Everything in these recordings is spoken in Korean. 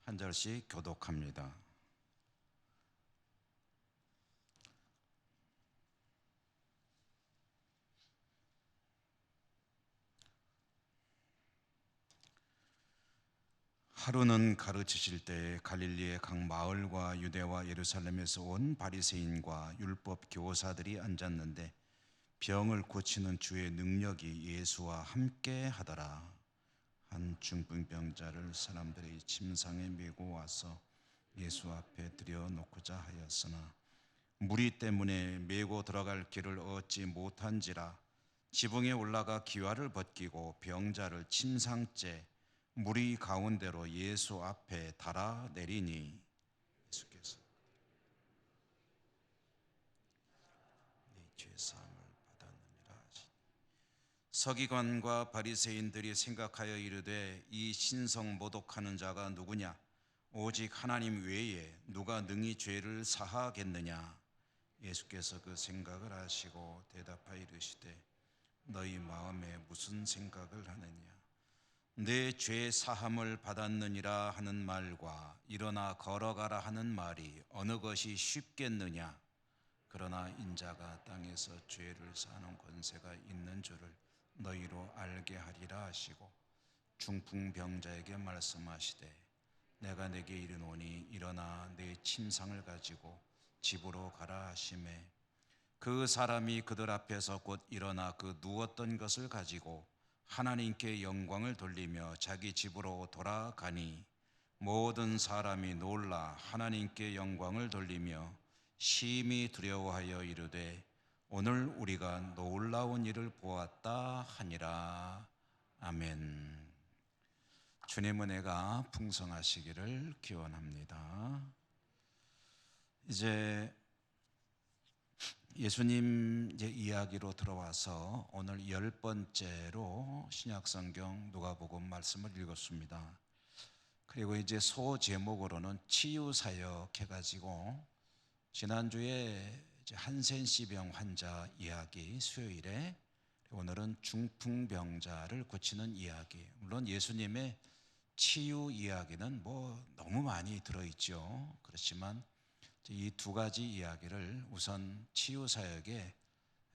한 절씩 교독합니다. 하루는 가르치실 때에 갈릴리의 각 마을과 유대와 예루살렘에서 온 바리새인과 율법 교사들이 앉았는데 병을 고치는 주의 능력이 예수와 함께 하더라. 한 중풍병자를 사람들의 침상에 메고 와서 예수 앞에 들여놓고자 하였으나 무리 때문에 메고 들어갈 길을 얻지 못한지라 지붕에 올라가 기와를 벗기고 병자를 침상째 무리 가운데로 예수 앞에 달아 내리니 예수께서 네 죄 사함을 받았느니라 하시니 서기관과 바리새인들이 생각하여 이르되 이 신성 모독하는 자가 누구냐 오직 하나님 외에 누가 능히 죄를 사하겠느냐. 예수께서 그 생각을 아시고 대답하여 이르시되 너희 마음에 무슨 생각을 하느냐 내 죄 사함을 받았느니라 하는 말과 일어나 걸어가라 하는 말이 어느 것이 쉽겠느냐. 그러나 인자가 땅에서 죄를 사하는 권세가 있는 줄을 너희로 알게 하리라 하시고 중풍병자에게 말씀하시되 내가 내게 이르노니 일어나 내 침상을 가지고 집으로 가라 하시매 그 사람이 그들 앞에서 곧 일어나 그 누웠던 것을 가지고 하나님께 영광을 돌리며 자기 집으로 돌아가니 모든 사람이 놀라 하나님께 영광을 돌리며 심히 두려워하여 이르되 오늘 우리가 놀라운 일을 보았다 하니라. 아멘. 주님 은혜가 풍성하시기를 기원합니다. 이제 예수님 이야기로 들어와서 오늘 10번째로 신약성경 누가복음 말씀을 읽었습니다. 그리고 이제 소제목으로는 치유사역 해가지고 지난주에 한센시병 환자 이야기 수요일에, 오늘은 중풍병자를 고치는 이야기. 물론 예수님의 치유 이야기는 너무 많이 들어있죠. 그렇지만 이 두 가지 이야기를 우선 치유사역의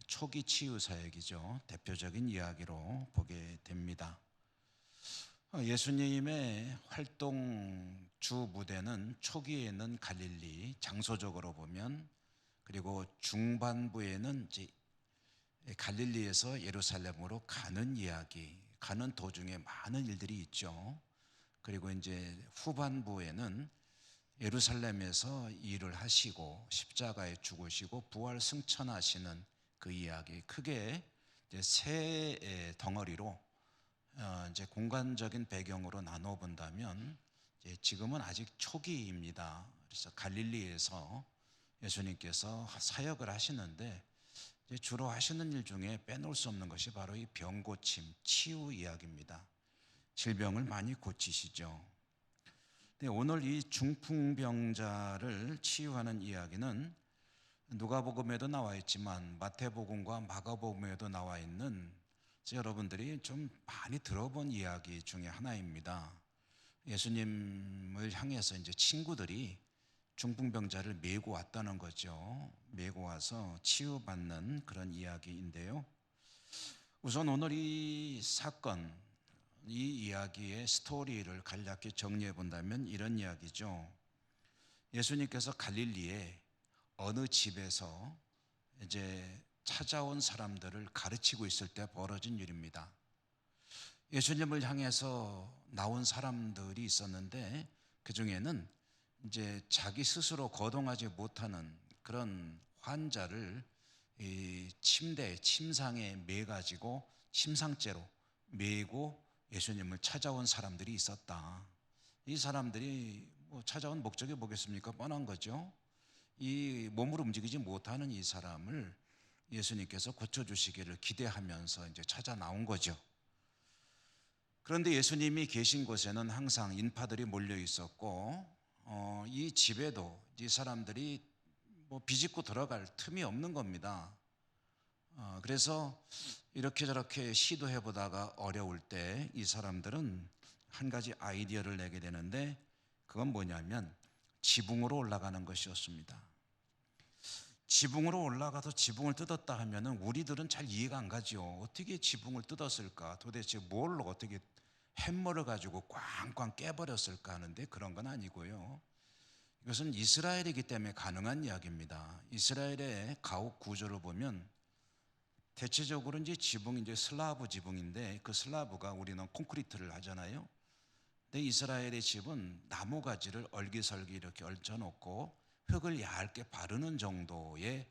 초기 치유사역이죠. 대표적인 이야기로 보게 됩니다. 예수님의 활동 주 무대는 초기에는 갈릴리, 장소적으로 보면, 그리고 중반부에는 이제 갈릴리에서 예루살렘으로 가는 이야기, 가는 도중에 많은 일들이 있죠. 그리고 이제 후반부에는 예루살렘에서 일을 하시고 십자가에 죽으시고 부활 승천하시는 그 이야기, 크게 이제 세 덩어리로 이제 공간적인 배경으로 나눠 본다면 지금은 아직 초기입니다. 그래서 갈릴리에서 예수님께서 사역을 하시는데 주로 하시는 일 중에 빼놓을 수 없는 것이 바로 이 병고침, 치유 이야기입니다. 질병을 많이 고치시죠. 근데 오늘 이 중풍병자를 치유하는 이야기는 누가복음에도 나와 있지만 마태복음과 마가복음에도 나와 있는 여러분들이 좀 많이 들어본 이야기 중에 하나입니다. 예수님을 향해서 이제 친구들이 중풍병자를 메고 왔다는 거죠. 메고 와서 치유받는 그런 이야기인데요. 우선 오늘 이 사건, 이 이야기의 스토리를 간략히 정리해 본다면 이런 이야기죠. 예수님께서 갈릴리에 어느 집에서 이제 찾아온 사람들을 가르치고 있을 때 벌어진 일입니다. 예수님을 향해서 나온 사람들이 있었는데 그 중에는 이제 자기 스스로 거동하지 못하는 그런 환자를 이 침상에 매가지고 침상째로 메고 예수님을 찾아온 사람들이 있었다. 이 사람들이 찾아온 목적이 뭐겠습니까? 뻔한 거죠. 이 몸으로 움직이지 못하는 이 사람을 예수님께서 고쳐주시기를 기대하면서 이제 찾아 나온 거죠. 그런데 예수님이 계신 곳에는 항상 인파들이 몰려 있었고, 이 집에도 이 사람들이 비집고 들어갈 틈이 없는 겁니다. 그래서 이렇게 저렇게 시도해 보다가 어려울 때 이 사람들은 한 가지 아이디어를 내게 되는데, 그건 뭐냐면 지붕으로 올라가는 것이었습니다. 지붕으로 올라가서 지붕을 뜯었다 하면은 우리들은 잘 이해가 안 가죠. 어떻게 지붕을 뜯었을까? 도대체 뭘 어떻게 햄머를 가지고 꽝꽝 깨버렸을까 하는데, 그런 건 아니고요. 이것은 이스라엘이기 때문에 가능한 이야기입니다. 이스라엘의 가옥 구조를 보면 대체적으로 이제 지붕이 이제 슬라브 지붕인데, 그 슬라브가 우리는 콘크리트를 하잖아요. 근데 이스라엘의 집은 나무 가지를 얼기설기 이렇게 얹혀놓고 흙을 얇게 바르는 정도의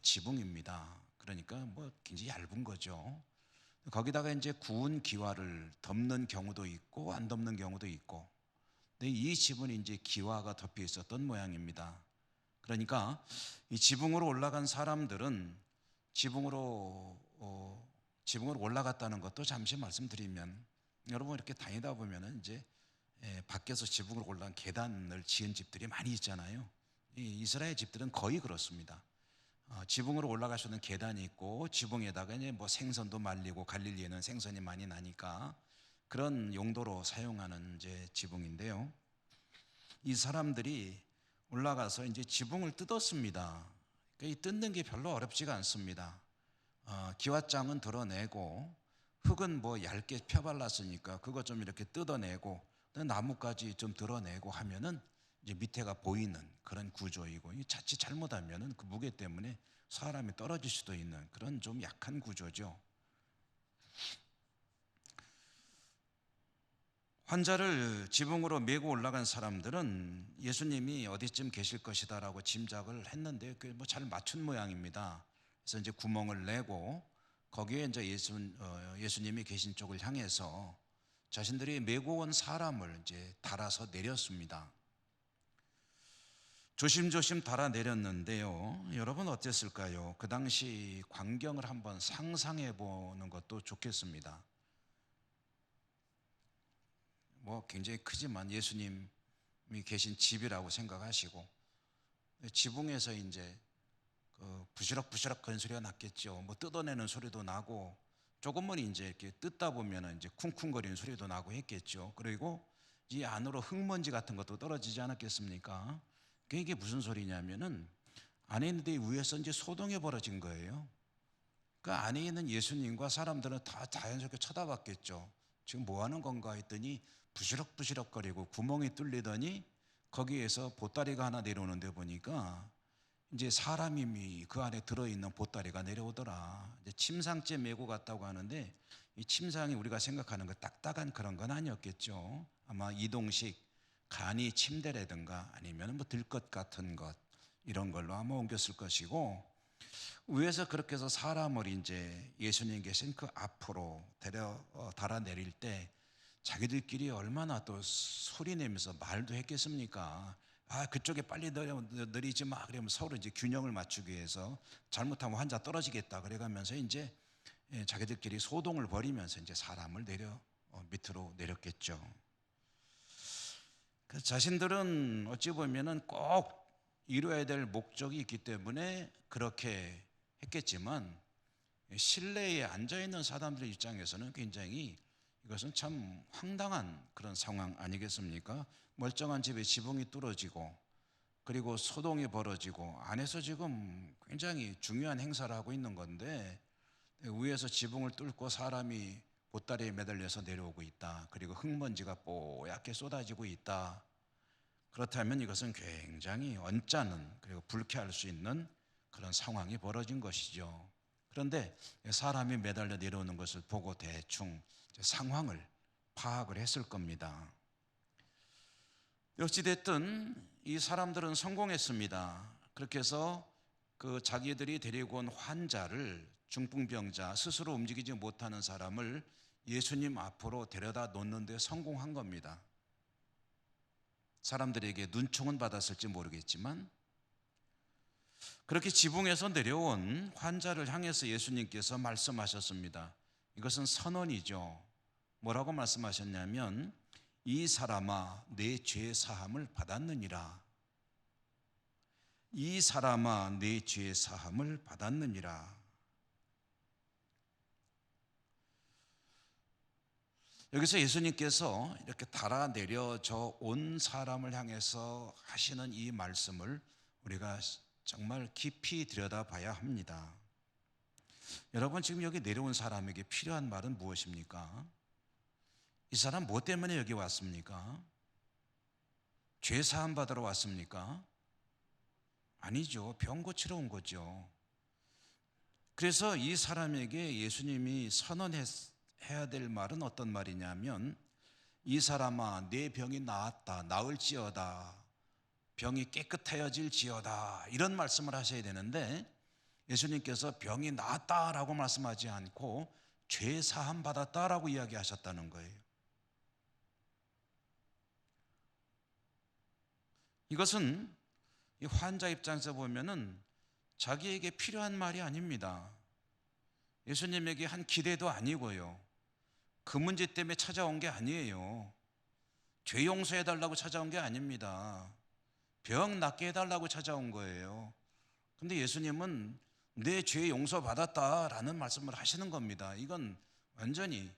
지붕입니다. 그러니까 뭐 굉장히 얇은 거죠. 거기다가 이제 구운 기와를 덮는 경우도 있고 안 덮는 경우도 있고, 근데 이 집은 이제 기와가 덮여 있었던 모양입니다. 그러니까 이 지붕으로 올라간 사람들은 지붕으로 올라갔다는 것도 잠시 말씀드리면, 여러분 이렇게 다니다 보면은 이제 밖에서 지붕으로 올라간 계단을 지은 집들이 많이 있잖아요. 이 이스라엘 집들은 거의 그렇습니다. 지붕으로 올라갈 수 있는 계단이 있고, 지붕에다가 이제 뭐 생선도 말리고, 갈릴리에는 생선이 많이 나니까 그런 용도로 사용하는 이제 지붕인데요. 이 사람들이 올라가서 이제 지붕을 뜯었습니다. 이 뜯는 게 별로 어렵지가 않습니다. 기와장은 드러내고, 흙은 뭐 얇게 펴발랐으니까 그거 좀 이렇게 뜯어내고, 나무까지 좀 드러내고 하면은 이제 밑에가 보이는 그런 구조이고, 자칫 잘못하면은 그 무게 때문에 사람이 떨어질 수도 있는 그런 좀 약한 구조죠. 환자를 지붕으로 메고 올라간 사람들은 예수님이 어디쯤 계실 것이다라고 짐작을 했는데, 그게 뭐 잘 맞춘 모양입니다. 그래서 이제 구멍을 내고 거기에 이제 예수님이 계신 쪽을 향해서 자신들이 메고 온 사람을 이제 달아서 내렸습니다. 조심조심 달아 내렸는데요. 여러분 어땠을까요? 그 당시 광경을 한번 상상해 보는 것도 좋겠습니다. 뭐 굉장히 크지만 예수님이 계신 집이라고 생각하시고, 지붕에서 이제 그 부시럭부시럭 거리는 소리가 났겠죠. 뭐 뜯어내는 소리도 나고, 조금만 이제 이렇게 뜯다 보면 이제 쿵쿵거리는 소리도 나고 했겠죠. 그리고 이 안으로 흙먼지 같은 것도 떨어지지 않았겠습니까? 이게 무슨 소리냐면은 안에 있는데 위에서 이제 소동이 벌어진 거예요. 그 안에 있는 예수님과 사람들은 다 자연스럽게 쳐다봤겠죠. 지금 뭐 하는 건가 했더니 부시럭부시럭거리고 구멍이 뚫리더니 거기에서 보따리가 하나 내려오는데 보니까 이제 사람이 그 안에 들어있는 보따리가 내려오더라. 이제 침상째 메고 갔다고 하는데, 이 침상이 우리가 생각하는 그 딱딱한 그런 건 아니었겠죠. 아마 이동식 간이 침대라든가 아니면 뭐 들것 같은 것, 이런 걸로 아마 옮겼을 것이고, 위에서 그렇게 해서 사람을 이제 예수님 계신 그 앞으로 달아 내릴 때 자기들끼리 얼마나 또 소리 내면서 말도 했겠습니까? 그쪽에 빨리 내리지 마. 그러면 서로 이제 균형을 맞추기 위해서, 잘못하면 환자 떨어지겠다. 그래가면서 이제 자기들끼리 소동을 벌이면서 이제 사람을 밑으로 내렸겠죠. 그 자신들은 어찌 보면은 꼭 이루어야 될 목적이 있기 때문에 그렇게 했겠지만, 실내에 앉아 있는 사람들 입장에서는 굉장히 이것은 참 황당한 그런 상황 아니겠습니까? 멀쩡한 집에 지붕이 뚫어지고, 그리고 소동이 벌어지고, 안에서 지금 굉장히 중요한 행사를 하고 있는 건데, 위에서 지붕을 뚫고 사람이 보따리에 매달려서 내려오고 있다. 그리고 흙먼지가 뽀얗게 쏟아지고 있다. 그렇다면 이것은 굉장히 언짢은, 그리고 불쾌할 수 있는 그런 상황이 벌어진 것이죠. 그런데 사람이 매달려 내려오는 것을 보고 대충 상황을 파악을 했을 겁니다. 어찌됐든 이 사람들은 성공했습니다. 그렇게 해서 그 자기들이 데리고 온 환자를, 중풍병자, 스스로 움직이지 못하는 사람을 예수님 앞으로 데려다 놓는 데 성공한 겁니다. 사람들에게 눈총은 받았을지 모르겠지만, 그렇게 지붕에서 내려온 환자를 향해서 예수님께서 말씀하셨습니다. 이것은 선언이죠. 뭐라고 말씀하셨냐면, 이 사람아 내 죄 사함을 받았느니라. 이 사람아 내 죄 사함을 받았느니라. 여기서 예수님께서 이렇게 달아내려져 온 사람을 향해서 하시는 이 말씀을 우리가 정말 깊이 들여다봐야 합니다. 여러분, 지금 여기 내려온 사람에게 필요한 말은 무엇입니까? 이 사람 뭐 때문에 여기 왔습니까? 죄 사함 받으러 왔습니까? 아니죠. 병 고치러 온 거죠. 그래서 이 사람에게 예수님이 선언해야 될 말은 어떤 말이냐면, 이 사람아, 내 병이 나았다, 나을지어다, 병이 깨끗하여질지어다, 이런 말씀을 하셔야 되는데, 예수님께서 병이 나았다라고 말씀하지 않고 죄 사함 받았다라고 이야기하셨다는 거예요. 이것은 이 환자 입장에서 보면은 자기에게 필요한 말이 아닙니다. 예수님에게 한 기대도 아니고요. 그 문제 때문에 찾아온 게 아니에요. 죄 용서해 달라고 찾아온 게 아닙니다. 병 낫게 해달라고 찾아온 거예요. 근데 예수님은 내 죄 용서받았다라는 말씀을 하시는 겁니다. 이건 완전히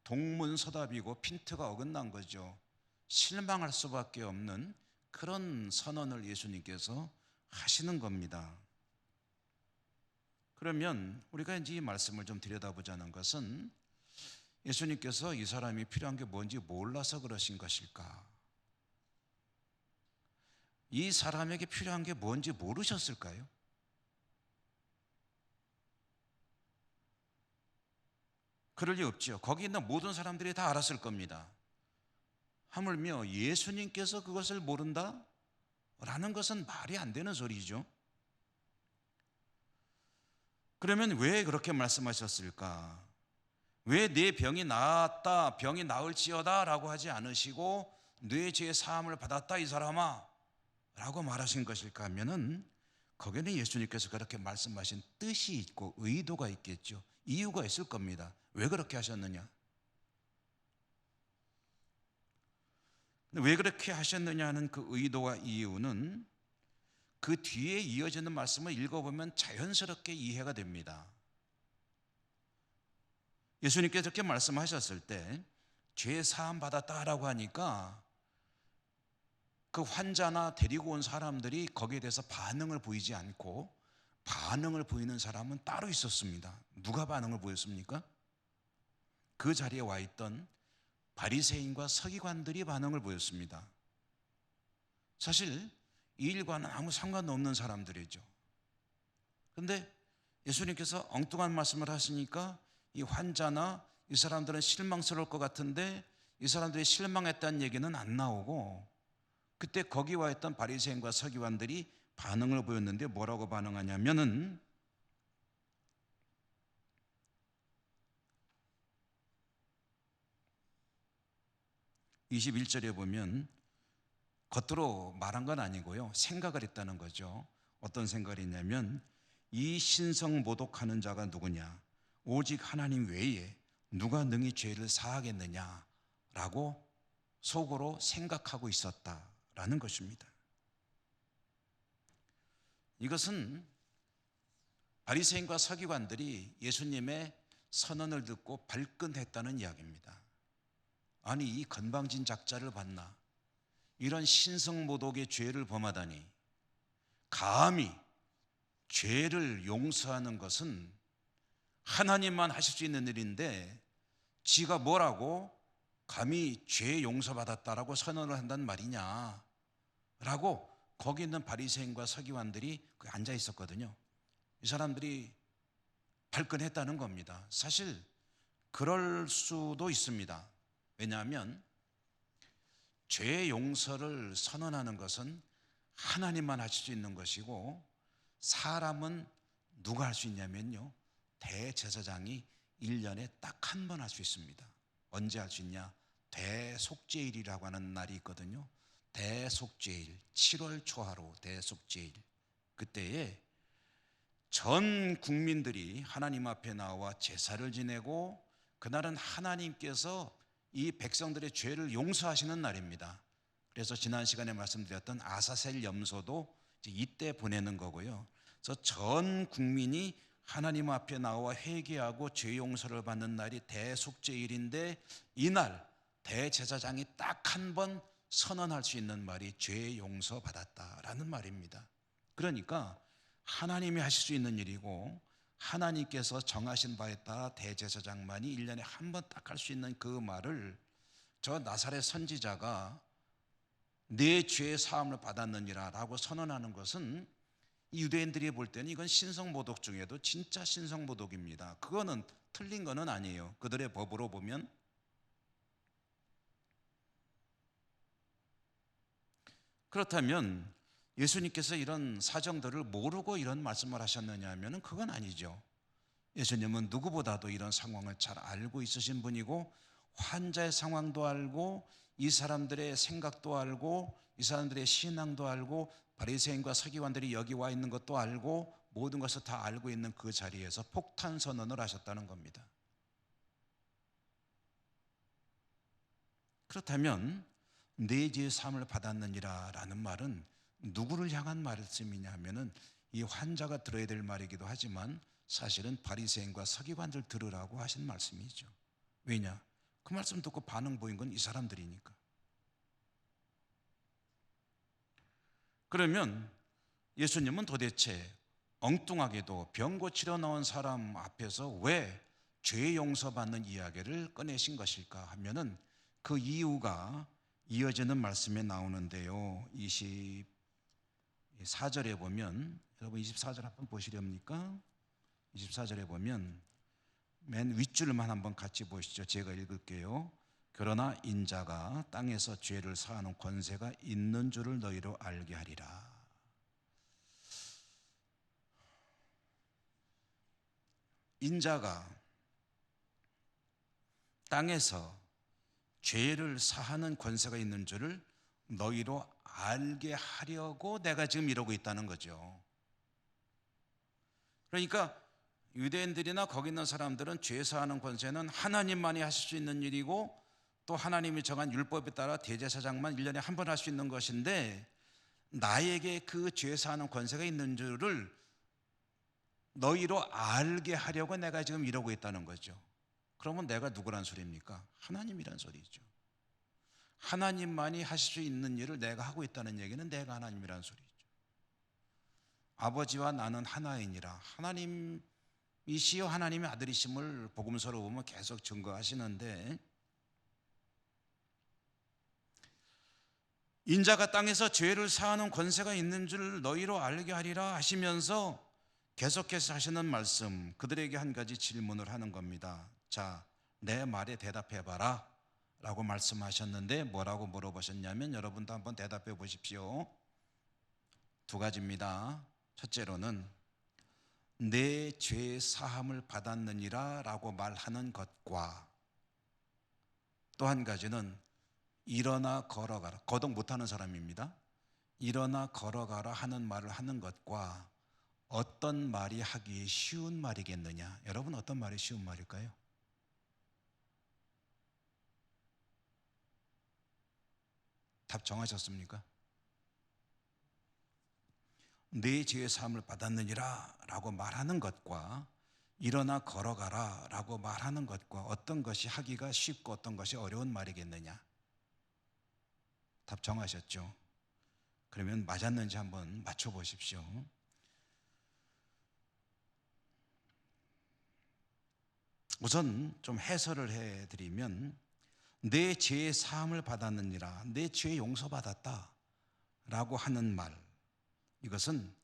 동문서답이고 핀트가 어긋난 거죠. 실망할 수밖에 없는 그런 선언을 예수님께서 하시는 겁니다. 그러면 우리가 이제 이 말씀을 좀 들여다보자는 것은, 예수님께서 이 사람이 필요한 게 뭔지 몰라서 그러신 것일까? 이 사람에게 필요한 게 뭔지 모르셨을까요? 그럴 리 없죠. 거기 있는 모든 사람들이 다 알았을 겁니다. 하물며 예수님께서 그것을 모른다? 라는 것은 말이 안 되는 소리죠. 그러면 왜 그렇게 말씀하셨을까? 왜 내 병이 나았다, 병이 나을지어다 라고 하지 않으시고 내 죄 사함을 받았다 이 사람아 라고 말하신 것일까 하면은, 거기는 예수님께서 그렇게 말씀하신 뜻이 있고 의도가 있겠죠. 이유가 있을 겁니다. 왜 그렇게 하셨느냐? 왜 그렇게 하셨느냐 하는 그 의도와 이유는 그 뒤에 이어지는 말씀을 읽어보면 자연스럽게 이해가 됩니다. 예수님께서 이렇게 말씀하셨을 때 죄 사함 받았다라고 하니까 그 환자나 데리고 온 사람들이 거기에 대해서 반응을 보이지 않고, 반응을 보이는 사람은 따로 있었습니다. 누가 반응을 보였습니까? 그 자리에 와 있던 바리새인과 서기관들이 반응을 보였습니다. 사실 이 일과는 아무 상관없는 사람들이죠. 그런데 예수님께서 엉뚱한 말씀을 하시니까 이 환자나 이 사람들은 실망스러울 것 같은데, 이 사람들이 실망했다는 얘기는 안 나오고, 그때 거기 와 있던 바리새인과 서기관들이 반응을 보였는데, 뭐라고 반응하냐면은 21절에 보면 겉으로 말한 건 아니고요, 생각을 했다는 거죠. 어떤 생각을 했냐면, 이 신성모독하는 자가 누구냐? 오직 하나님 외에 누가 능히 죄를 사하겠느냐라고 속으로 생각하고 있었다라는 것입니다. 이것은 바리새인과 서기관들이 예수님의 선언을 듣고 발끈했다는 이야기입니다. 아니, 이 건방진 작자를 봤나? 이런 신성모독의 죄를 범하다니, 감히 죄를 용서하는 것은 하나님만 하실 수 있는 일인데, 지가 뭐라고 감히 죄 용서받았다라고 선언을 한단 말이냐 라고 거기 있는 바리새인과 서기관들이 앉아 있었거든요. 이 사람들이 발끈했다는 겁니다. 사실 그럴 수도 있습니다. 왜냐하면 죄 용서를 선언하는 것은 하나님만 하실 수 있는 것이고, 사람은 누가 할 수 있냐면요, 대제사장이 1년에 딱 한 번 할 수 있습니다. 언제 할 수 있냐? 대속죄일이라고 하는 날이 있거든요. 대속죄일, 7월 초하루 대속죄일, 그때에 전 국민들이 하나님 앞에 나와 제사를 지내고, 그날은 하나님께서 이 백성들의 죄를 용서하시는 날입니다. 그래서 지난 시간에 말씀드렸던 아사셀 염소도 이때 보내는 거고요. 그래서 전 국민이 하나님 앞에 나와 회개하고 죄 용서를 받는 날이 대속죄일인데, 이날 대제사장이 딱 한 번 선언할 수 있는 말이 죄 용서 받았다라는 말입니다. 그러니까 하나님이 하실 수 있는 일이고, 하나님께서 정하신 바에 따라 대제사장만이 1년에 한 번 딱 할 수 있는 그 말을 저 나사렛 선지자가 내 죄 사함을 받았느니라 라고 선언하는 것은, 유대인들이 볼 때는 이건 신성모독 중에도 진짜 신성모독입니다. 그거는 틀린 거는 아니에요. 그들의 법으로 보면. 그렇다면 예수님께서 이런 사정들을 모르고 이런 말씀을 하셨느냐 하면 그건 아니죠. 예수님은 누구보다도 이런 상황을 잘 알고 있으신 분이고, 환자의 상황도 알고, 이 사람들의 생각도 알고, 이 사람들의 신앙도 알고, 바리새인과 서기관들이 여기 와 있는 것도 알고, 모든 것을 다 알고 있는 그 자리에서 폭탄 선언을 하셨다는 겁니다. 그렇다면 내 죄의 사함을 받았느니라 라는 말은 누구를 향한 말씀이냐 하면은, 이 환자가 들어야 될 말이기도 하지만 사실은 바리새인과 서기관들 들으라고 하신 말씀이죠. 왜냐? 그 말씀 듣고 반응 보인 건 이 사람들이니까. 그러면 예수님은 도대체 엉뚱하게도 병 고치러 나온 사람 앞에서 왜 죄 용서받는 이야기를 꺼내신 것일까 하면은, 그 이유가 이어지는 말씀에 나오는데요. 24절에 보면, 여러분 24절 한번 보시렵니까? 24절에 보면 맨 윗줄만 한번 같이 보시죠. 제가 읽을게요. 그러나 인자가 땅에서 죄를 사하는 권세가 있는 줄을 너희로 알게 하리라. 인자가 땅에서 죄를 사하는 권세가 있는 줄을 너희로 알게 하려고 내가 지금 이러고 있다는 거죠. 그러니까 유대인들이나 거기 있는 사람들은 죄 사하는 권세는 하나님만이 하실 수 있는 일이고, 또 하나님이 정한 율법에 따라 대제사장만 1년에 한 번 할 수 있는 것인데, 나에게 그 죄 사하는 권세가 있는 줄을 너희로 알게 하려고 내가 지금 이러고 있다는 거죠. 그러면 내가 누구란 소리입니까? 하나님이란 소리죠. 하나님만이 하실 수 있는 일을 내가 하고 있다는 얘기는 내가 하나님이란 소리죠. 아버지와 나는 하나이니라. 하나님이시여 하나님의 아들이심을 복음서로 보면 계속 증거하시는데, 인자가 땅에서 죄를 사하는 권세가 있는 줄 너희로 알게 하리라 하시면서 계속해서 하시는 말씀, 그들에게 한 가지 질문을 하는 겁니다. 자, 내 말에 대답해봐라 라고 말씀하셨는데, 뭐라고 물어보셨냐면, 여러분도 한번 대답해 보십시오. 두 가지입니다. 첫째로는 내 죄 사함을 받았느니라 라고 말하는 것과, 또 한 가지는 일어나 걸어가라, 거동 못하는 사람입니다. 일어나 걸어가라 하는 말을 하는 것과, 어떤 말이 하기 쉬운 말이겠느냐? 여러분, 어떤 말이 쉬운 말일까요? 답 정하셨습니까? 내 죄의 사함을 받았느니라 라고 말하는 것과, 일어나 걸어가라 라고 말하는 것과, 어떤 것이 하기가 쉽고 어떤 것이 어려운 말이겠느냐? 답 정하셨죠? 그러면 맞았는지 한번 맞춰보십시오. 우선 좀 해설을 해드리면, 내 죄의 사함을 받았느니라, 내 죄 용서받았다 라고 하는 말, 이것은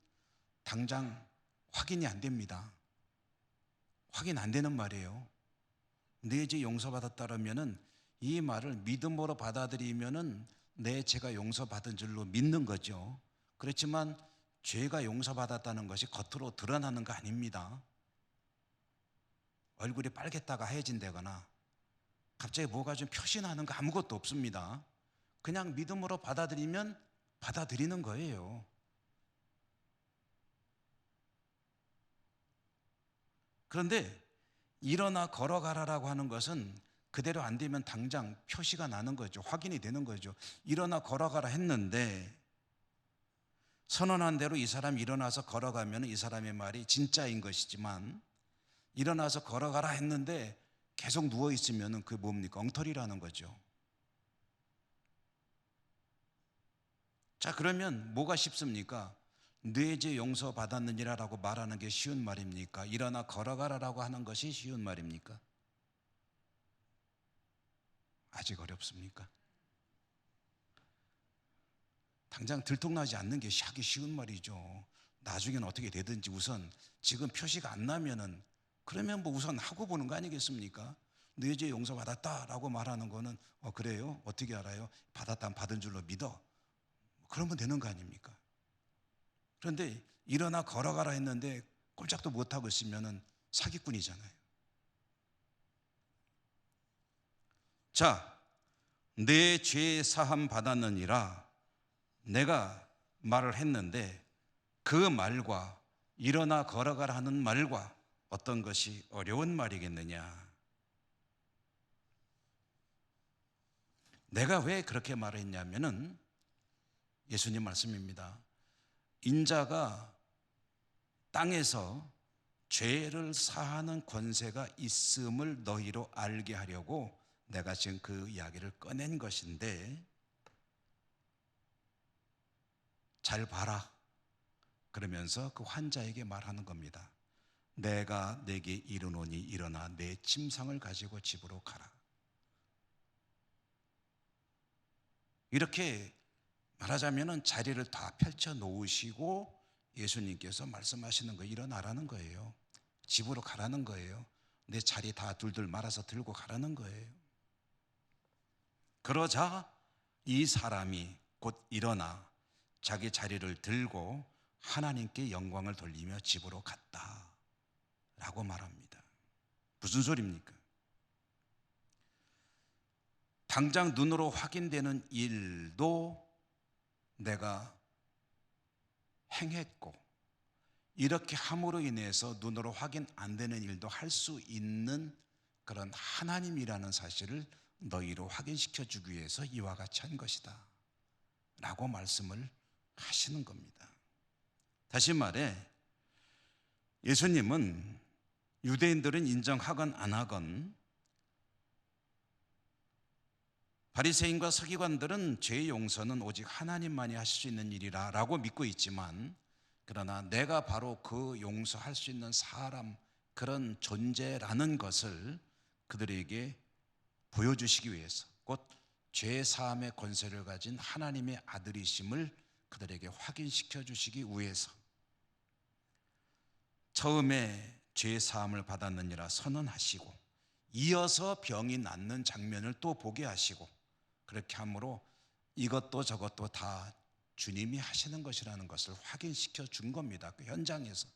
당장 확인이 안 됩니다. 확인 안 되는 말이에요. 내 죄 용서받았다라면은 이 말을 믿음으로 받아들이면은 내 죄가 용서받은 줄로 믿는 거죠. 그렇지만 죄가 용서받았다는 것이 겉으로 드러나는 거 아닙니다. 얼굴이 빨갰다가 하얘진다거나 갑자기 뭐가 좀 표시나는 거 아무것도 없습니다. 그냥 믿음으로 받아들이면 받아들이는 거예요. 그런데 일어나 걸어가라라고 하는 것은 그대로 안 되면 당장 표시가 나는 거죠. 확인이 되는 거죠. 일어나 걸어가라 했는데, 선언한 대로 이 사람이 일어나서 걸어가면 이 사람의 말이 진짜인 것이지만, 일어나서 걸어가라 했는데 계속 누워있으면 그게 뭡니까? 엉터리라는 거죠. 자, 그러면 뭐가 쉽습니까? 네 죄 용서 받았느니라라고 말하는 게 쉬운 말입니까? 일어나 걸어가라라고 하는 것이 쉬운 말입니까? 아직 어렵습니까? 당장 들통나지 않는 게 하기 쉬운 말이죠. 나중에는 어떻게 되든지 우선 지금 표시가 안 나면은, 그러면 뭐 우선 하고 보는 거 아니겠습니까? 네 죄 용서 받았다라고 말하는 거는 그래요? 어떻게 알아요? 받았다면 받은 줄로 믿어. 그러면 되는 거 아닙니까? 그런데 일어나 걸어가라 했는데 꼼짝도 못하고 있으면 사기꾼이잖아요. 자, 내 죄 사함 받았느니라 내가 말을 했는데, 그 말과 일어나 걸어가라 하는 말과 어떤 것이 어려운 말이겠느냐? 내가 왜 그렇게 말을 했냐면은 예수님 말씀입니다. 인자가 땅에서 죄를 사하는 권세가 있음을 너희로 알게 하려고 내가 지금 그 이야기를 꺼낸 것인데, 잘 봐라 그러면서 그 환자에게 말하는 겁니다. 내가 내게 이르노니 일어나 내 침상을 가지고 집으로 가라. 이렇게 말하자면 자리를 다 펼쳐 놓으시고 예수님께서 말씀하시는 거, 일어나라는 거예요. 집으로 가라는 거예요. 내 자리 다 둘둘 말아서 들고 가라는 거예요. 그러자 이 사람이 곧 일어나 자기 자리를 들고 하나님께 영광을 돌리며 집으로 갔다 라고 말합니다. 무슨 소리입니까? 당장 눈으로 확인되는 일도 내가 행했고, 이렇게 함으로 인해서 눈으로 확인 안 되는 일도 할 수 있는 그런 하나님이라는 사실을 너희로 확인시켜 주기 위해서 이와 같이 한 것이다 라고 말씀을 하시는 겁니다. 다시 말해 예수님은 유대인들은 인정하건 안 하건, 바리새인과 서기관들은 죄 용서는 오직 하나님만이 하실 수 있는 일이라 라고 믿고 있지만, 그러나 내가 바로 그 용서할 수 있는 사람, 그런 존재라는 것을 그들에게 보여주시기 위해서, 곧 죄 사함의 권세를 가진 하나님의 아들이심을 그들에게 확인시켜 주시기 위해서 처음에 죄 사함을 받았느니라 선언하시고, 이어서 병이 낫는 장면을 또 보게 하시고, 그렇게 함으로 이것도 저것도 다 주님이 하시는 것이라는 것을 확인시켜 준 겁니다. 그 현장에서.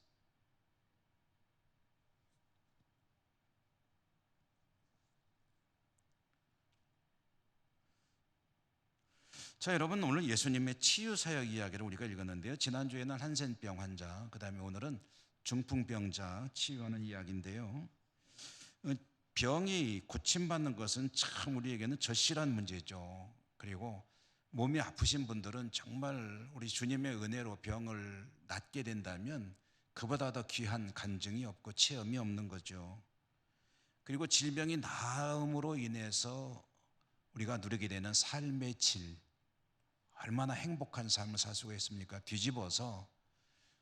자, 여러분, 오늘 예수님의 치유사역 이야기를 우리가 읽었는데요. 지난주에는 한센병 환자, 그 다음에 오늘은 중풍병자 치유하는 이야기인데요. 병이 고침받는 것은 참 우리에게는 절실한 문제죠. 그리고 몸이 아프신 분들은 정말 우리 주님의 은혜로 병을 낫게 된다면 그보다 더 귀한 간증이 없고 체험이 없는 거죠. 그리고 질병이 나음으로 인해서 우리가 누리게 되는 삶의 질, 얼마나 행복한 삶을 살 수가 있습니까? 뒤집어서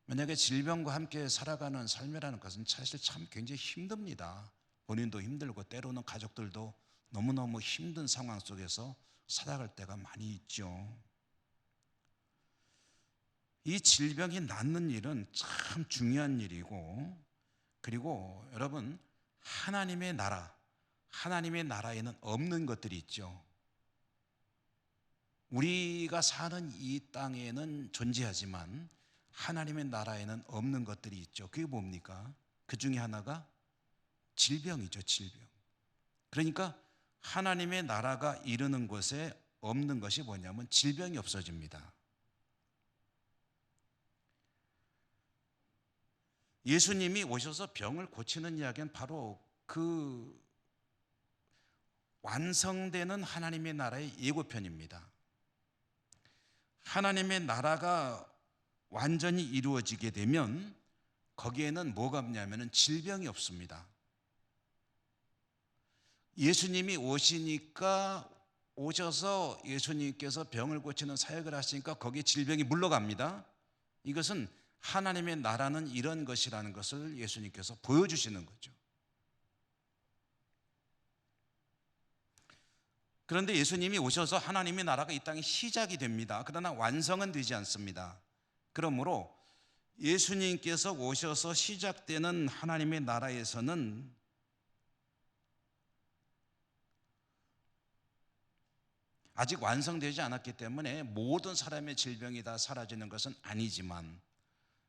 만약에 질병과 함께 살아가는 삶이라는 것은 사실 참 굉장히 힘듭니다. 본인도 힘들고 때로는 가족들도 너무너무 힘든 상황 속에서 살아갈 때가 많이 있죠. 이 질병이 낫는 일은 참 중요한 일이고, 그리고 여러분, 하나님의 나라에는 없는 것들이 있죠. 우리가 사는 이 땅에는 존재하지만 하나님의 나라에는 없는 것들이 있죠. 그게 뭡니까? 그 중에 하나가 질병이죠, 질병. 그러니까 하나님의 나라가 이르는 곳에 없는 것이 뭐냐면 질병이 없어집니다. 예수님이 오셔서 병을 고치는 이야기는 바로 그 완성되는 하나님의 나라의 예고편입니다. 하나님의 나라가 완전히 이루어지게 되면 거기에는 뭐가 없냐면 질병이 없습니다. 예수님이 오셔서 예수님께서 병을 고치는 사역을 하시니까 거기에 질병이 물러갑니다. 이것은 하나님의 나라는 이런 것이라는 것을 예수님께서 보여주시는 거죠. 그런데 예수님이 오셔서 하나님의 나라가 이 땅에 시작이 됩니다. 그러나 완성은 되지 않습니다. 그러므로 예수님께서 오셔서 시작되는 하나님의 나라에서는 아직 완성되지 않았기 때문에 모든 사람의 질병이 다 사라지는 것은 아니지만,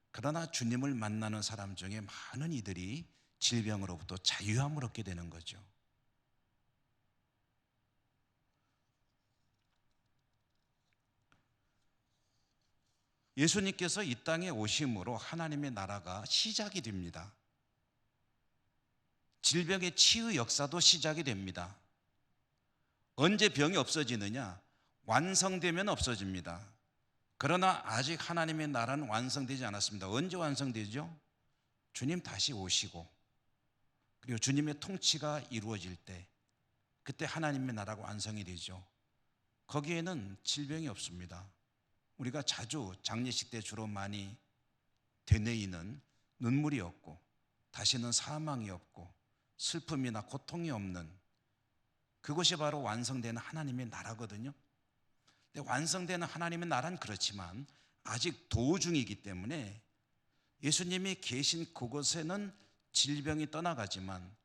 그러나 주님을 만나는 사람 중에 많은 이들이 질병으로부터 자유함을 얻게 되는 거죠. 예수님께서 이 땅에 오심으로 하나님의 나라가 시작이 됩니다. 질병의 치유 역사도 시작이 됩니다. 언제 병이 없어지느냐? 완성되면 없어집니다. 그러나 아직 하나님의 나라는 완성되지 않았습니다. 언제 완성되죠? 주님 다시 오시고, 그리고 주님의 통치가 이루어질 때, 그때 하나님의 나라가 완성이 되죠. 거기에는 질병이 없습니다. 우리가 자주 장례식 때 주로 많이 되뇌이는 눈물이 없고, 다시는 사망이 없고, 슬픔이나 고통이 없는, 그것이 바로 완성되는 하나님의 나라거든요. 근데 완성되는 하나님의 나라는 그렇지만 아직 도중이기 때문에 예수님이 계신 그곳에는 질병이 떠나가지만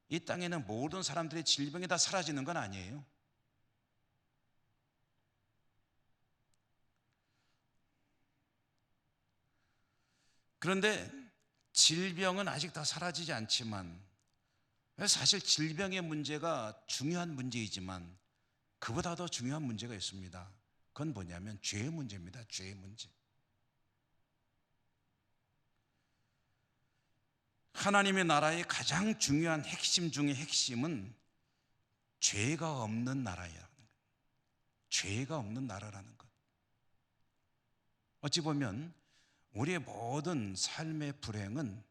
이 땅에는 모든 사람들의 질병이 다 사라지는 건 아니에요. 그런데 질병은 아직 다 사라지지 않지만, 사실 질병의 문제가 중요한 문제이지만 그보다 더 중요한 문제가 있습니다. 그건 뭐냐면 죄의 문제입니다. 죄의 문제. 하나님의 나라의 가장 중요한 핵심 중의 핵심은 죄가 없는 나라라는 것. 죄가 없는 나라라는 것. 어찌 보면 우리의 모든 삶의 불행은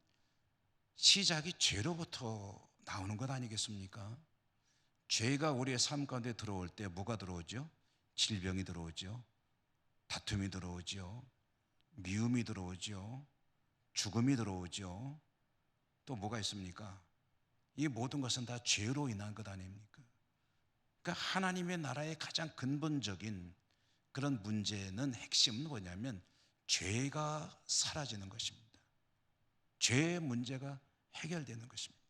시작이 죄로부터 나오는 것 아니겠습니까? 죄가 우리의 삶 가운데 들어올 때 뭐가 들어오죠? 질병이 들어오죠. 다툼이 들어오죠. 미움이 들어오죠. 죽음이 들어오죠. 또 뭐가 있습니까? 이 모든 것은 다 죄로 인한 것 아닙니까? 그러니까 하나님의 나라의 가장 근본적인 그런 문제는, 핵심은 뭐냐면 죄가 사라지는 것입니다. 죄의 문제가 해결되는 것입니다.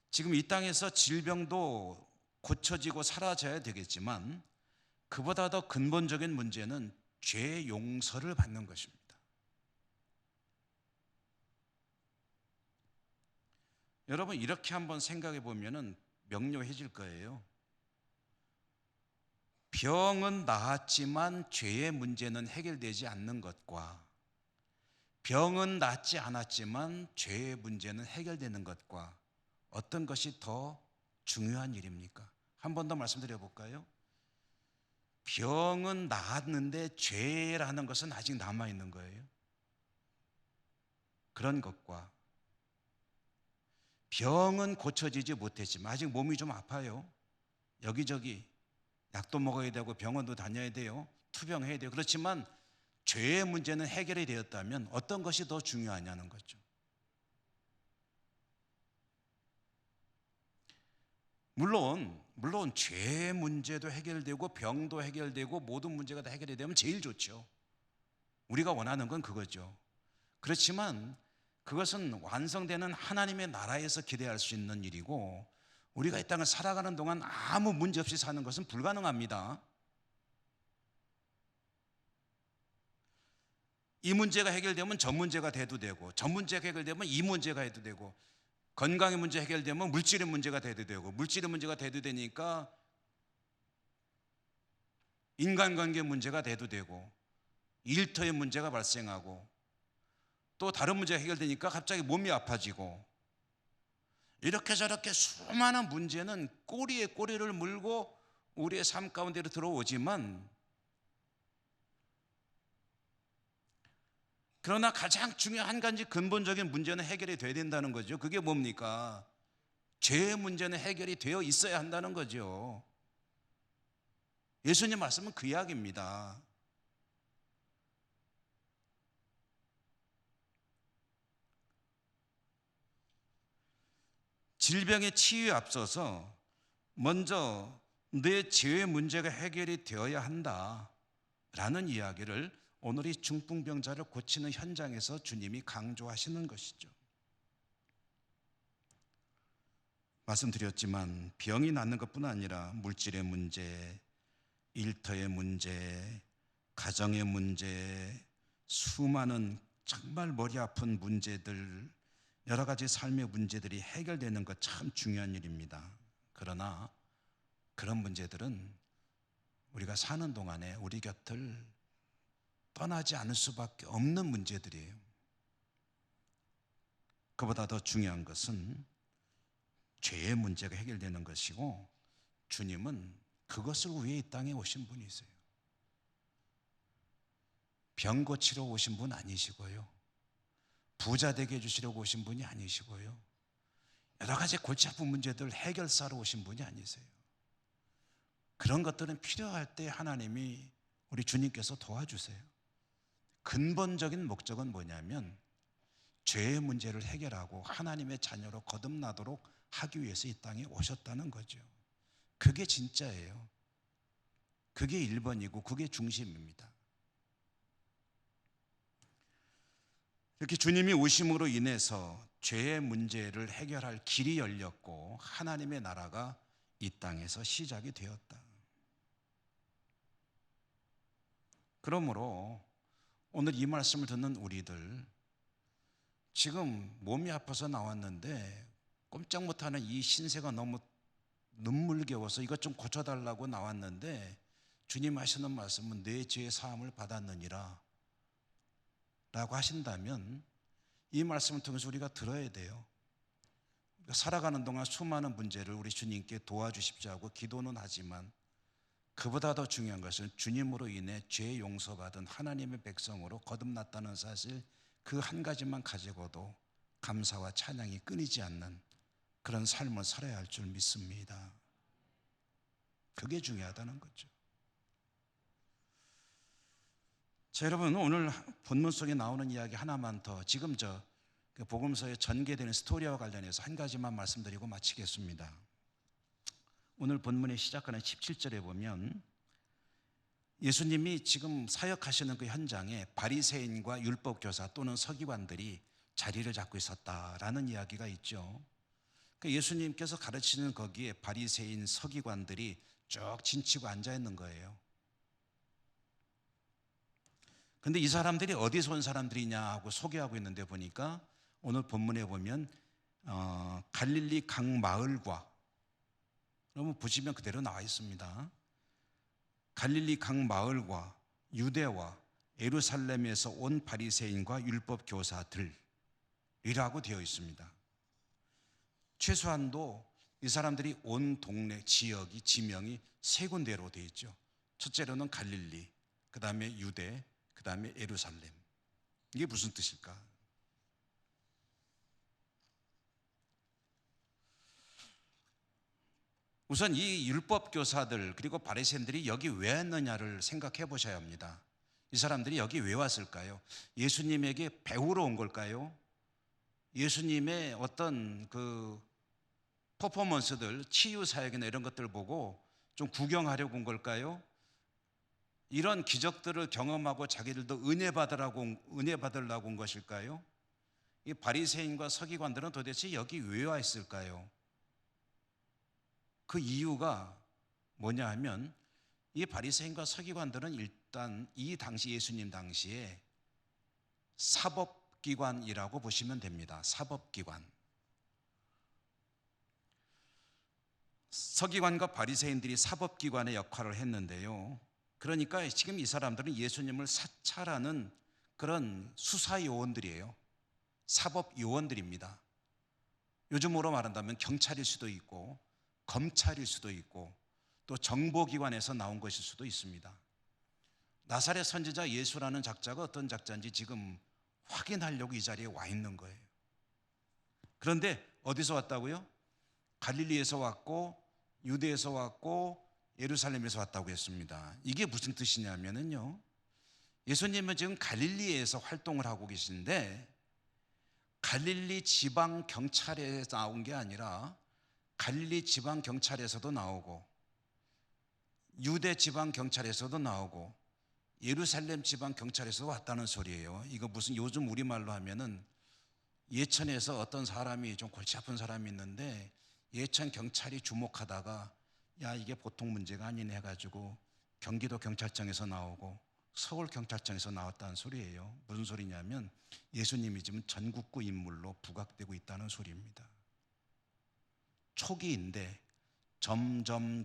지금 이 땅에서 질병도 고쳐지고 사라져야 되겠지만 그보다 더 근본적인 문제는 죄 용서를 받는 것입니다. 여러분, 이렇게 한번 생각해 보면 명료해질 거예요. 병은 나았지만 죄의 문제는 해결되지 않는 것과, 병은 낫지 않았지만 죄의 문제는 해결되는 것과 어떤 것이 더 중요한 일입니까? 한 번 더 말씀드려 볼까요? 병은 나았는데 죄라는 것은 아직 남아있는 거예요. 그런 것과, 병은 고쳐지지 못했지만 아직 몸이 좀 아파요. 여기저기 약도 먹어야 되고 병원도 다녀야 돼요. 투병해야 돼요. 그렇지만 죄의 문제는 해결이 되었다면 어떤 것이 더 중요하냐는 거죠. 물론 죄의 문제도 해결되고 병도 해결되고 모든 문제가 다 해결이 되면 제일 좋죠. 우리가 원하는 건 그거죠. 그렇지만 그것은 완성되는 하나님의 나라에서 기대할 수 있는 일이고, 우리가 이 땅을 살아가는 동안 아무 문제 없이 사는 것은 불가능합니다. 이 문제가 해결되면 저 문제가 돼도 되고, 저 문제가 해결되면 이 문제가 해도 되고, 건강의 문제 해결되면 물질의 문제가 돼도 되고, 물질의 문제가 돼도 되니까 인간관계 문제가 돼도 되고, 일터의 문제가 발생하고, 또 다른 문제가 해결되니까 갑자기 몸이 아파지고, 이렇게 저렇게 수많은 문제는 꼬리에 꼬리를 물고 우리의 삶 가운데로 들어오지만 그러나 가장 중요한 한 가지 근본적인 문제는 해결이 돼야 된다는 거죠. 그게 뭡니까? 죄의 문제는 해결이 되어 있어야 한다는 거죠. 예수님 말씀은 그 이야기입니다. 질병의 치유에 앞서서 먼저 내 죄의 문제가 해결이 되어야 한다라는 이야기를 오늘 이 중풍병자를 고치는 현장에서 주님이 강조하시는 것이죠. 말씀드렸지만 병이 낫는 것뿐 아니라 물질의 문제, 일터의 문제, 가정의 문제, 수많은 정말 머리 아픈 문제들, 여러 가지 삶의 문제들이 해결되는 것 참 중요한 일입니다. 그러나 그런 문제들은 우리가 사는 동안에 우리 곁을 떠나지 않을 수밖에 없는 문제들이에요. 그보다 더 중요한 것은 죄의 문제가 해결되는 것이고, 주님은 그것을 위해 이 땅에 오신 분이세요. 병 고치러 오신 분 아니시고요, 부자 되게 해주시려고 오신 분이 아니시고요, 여러 가지 골치 아픈 문제들 해결사로 오신 분이 아니세요. 그런 것들은 필요할 때 하나님이, 우리 주님께서 도와주세요. 근본적인 목적은 뭐냐면 죄의 문제를 해결하고 하나님의 자녀로 거듭나도록 하기 위해서 이 땅에 오셨다는 거죠. 그게 진짜예요. 그게 1번이고 그게 중심입니다. 이렇게 주님이 오심으로 인해서 죄의 문제를 해결할 길이 열렸고 하나님의 나라가 이 땅에서 시작이 되었다. 그러므로 오늘 이 말씀을 듣는 우리들, 지금 몸이 아파서 나왔는데 꼼짝 못하는 이 신세가 너무 눈물겨워서 이것 좀 고쳐달라고 나왔는데, 주님 하시는 말씀은 내 죄의 사함을 받았느니라 라고 하신다면 이 말씀을 통해서 우리가 들어야 돼요. 살아가는 동안 수많은 문제를 우리 주님께 도와주십시오 하고 기도는 하지만, 그보다 더 중요한 것은 주님으로 인해 죄 용서받은 하나님의 백성으로 거듭났다는 사실, 그 한 가지만 가지고도 감사와 찬양이 끊이지 않는 그런 삶을 살아야 할 줄 믿습니다. 그게 중요하다는 거죠. 자, 여러분, 오늘 본문 속에 나오는 이야기 하나만 더, 지금 복음서에 전개되는 스토리와 관련해서 한 가지만 말씀드리고 마치겠습니다. 오늘 본문의 시작하는 17절에 보면 예수님이 지금 사역하시는 그 현장에 바리새인과 율법교사 또는 서기관들이 자리를 잡고 있었다라는 이야기가 있죠. 예수님께서 가르치는 거기에 바리새인, 서기관들이 쭉 진치고 앉아 있는 거예요. 근데 이 사람들이 어디서 온 사람들이냐 하고 소개하고 있는데 보니까 오늘 본문에 보면 갈릴리 강 마을과, 여러분 보시면 그대로 나와 있습니다. 갈릴리 강 마을과 유대와 예루살렘에서 온 바리새인과 율법 교사들이라고 되어 있습니다. 최소한도 이 사람들이 온 동네 지역이, 지명이 세 군데로 되어 있죠. 첫째로는 갈릴리, 그 다음에 유대, 그 다음에 예루살렘. 이게 무슨 뜻일까? 우선 이 율법교사들 그리고 바리새인들이 여기 왜 왔느냐를 생각해 보셔야 합니다. 이 사람들이 여기 왜 왔을까요? 예수님에게 배우러 온 걸까요? 예수님의 어떤 그 퍼포먼스들, 치유 사역이나 이런 것들 보고 좀 구경하려고 온 걸까요? 이런 기적들을 경험하고 자기들도 은혜 받으려고 온 것일까요? 이 바리새인과 서기관들은 도대체 여기 왜 와 있을까요? 그 이유가 뭐냐 하면, 이 바리새인과 서기관들은 일단 이 당시, 예수님 당시에 사법기관이라고 보시면 됩니다. 사법기관. 서기관과 바리새인들이 사법기관의 역할을 했는데요. 그러니까 지금 이 사람들은 예수님을 사찰하는 그런 수사요원들이에요. 사법요원들입니다. 요즘으로 말한다면 경찰일 수도 있고 검찰일 수도 있고 또 정보기관에서 나온 것일 수도 있습니다. 나사렛 선지자 예수라는 작자가 어떤 작자인지 지금 확인하려고 이 자리에 와 있는 거예요. 그런데 어디서 왔다고요? 갈릴리에서 왔고 유대에서 왔고 예루살렘에서 왔다고 했습니다. 이게 무슨 뜻이냐면요, 예수님은 지금 갈릴리에서 활동을 하고 계신데 갈릴리 지방 경찰에 나온 게 아니라 갈릴리 지방 경찰에서도 나오고 유대 지방 경찰에서도 나오고 예루살렘 지방 경찰에서 왔다는 소리예요. 이거 무슨 요즘 우리말로 하면은 예천에서 어떤 사람이 좀 골치 아픈 사람이 있는데 예천 경찰이 주목하다가 야 이게 보통 문제가 아니네 해가지고 경기도 경찰청에서 나오고 서울 경찰청에서 나왔다는 소리예요. 무슨 소리냐면 예수님이 지금 전국구 인물로 부각되고 있다는 소리입니다. 초기인데 점점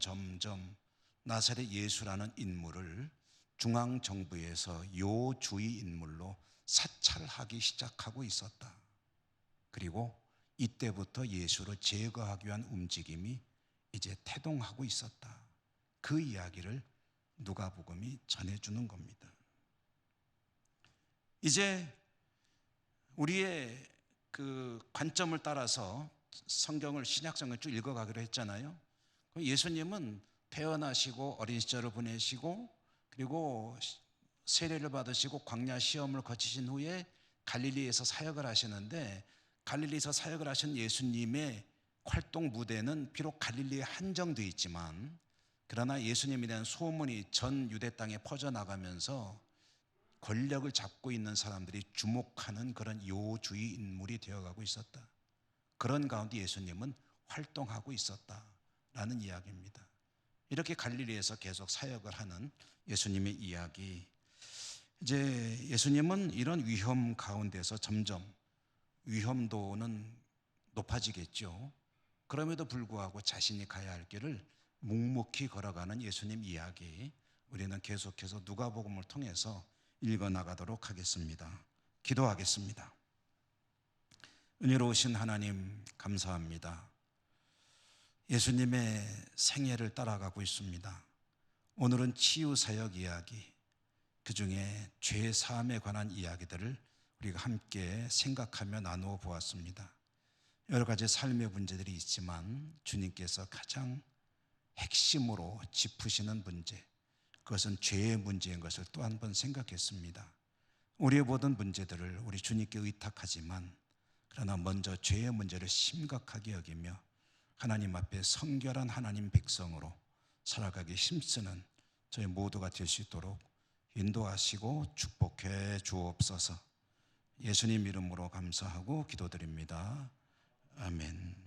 나사렛 예수라는 인물을 중앙정부에서 요주의 인물로 사찰하기 시작하고 있었다. 그리고 이때부터 예수를 제거하기 위한 움직임이 이제 태동하고 있었다. 그 이야기를 누가복음이 전해주는 겁니다. 이제 우리의 그 관점을 따라서 성경을 신약성경을 쭉 읽어가기로 했잖아요. 예수님은 태어나시고 어린 시절을 보내시고 그리고 세례를 받으시고 광야 시험을 거치신 후에 갈릴리에서 사역을 하시는데 갈릴리에서 사역을 하신 예수님의 활동 무대는 비록 갈릴리에 한정되어 있지만 그러나 예수님에 대한 소문이 전 유대 땅에 퍼져나가면서 권력을 잡고 있는 사람들이 주목하는 그런 요주의 인물이 되어가고 있었다. 그런 가운데 예수님은 활동하고 있었다라는 이야기입니다. 이렇게 갈릴리에서 계속 사역을 하는 예수님의 이야기. 이제 예수님은 이런 위험 가운데서 점점 위험도는 높아지겠죠. 그럼에도 불구하고 자신이 가야 할 길을 묵묵히 걸어가는 예수님 이야기, 우리는 계속해서 누가복음을 통해서 읽어나가도록 하겠습니다. 기도하겠습니다. 은혜로우신 하나님 감사합니다. 예수님의 생애를 따라가고 있습니다. 오늘은 치유사역 이야기, 그 중에 죄사함에 관한 이야기들을 우리가 함께 생각하며 나누어 보았습니다. 여러 가지 삶의 문제들이 있지만 주님께서 가장 핵심으로 짚으시는 문제, 그것은 죄의 문제인 것을 또 한 번 생각했습니다. 우리의 모든 문제들을 우리 주님께 의탁하지만 그러나 먼저 죄의 문제를 심각하게 여기며 하나님 앞에 성결한 하나님 백성으로 살아가기 힘쓰는 저희 모두가 될 수 있도록 인도하시고 축복해 주옵소서. 예수님 이름으로 감사하고 기도드립니다. 아멘.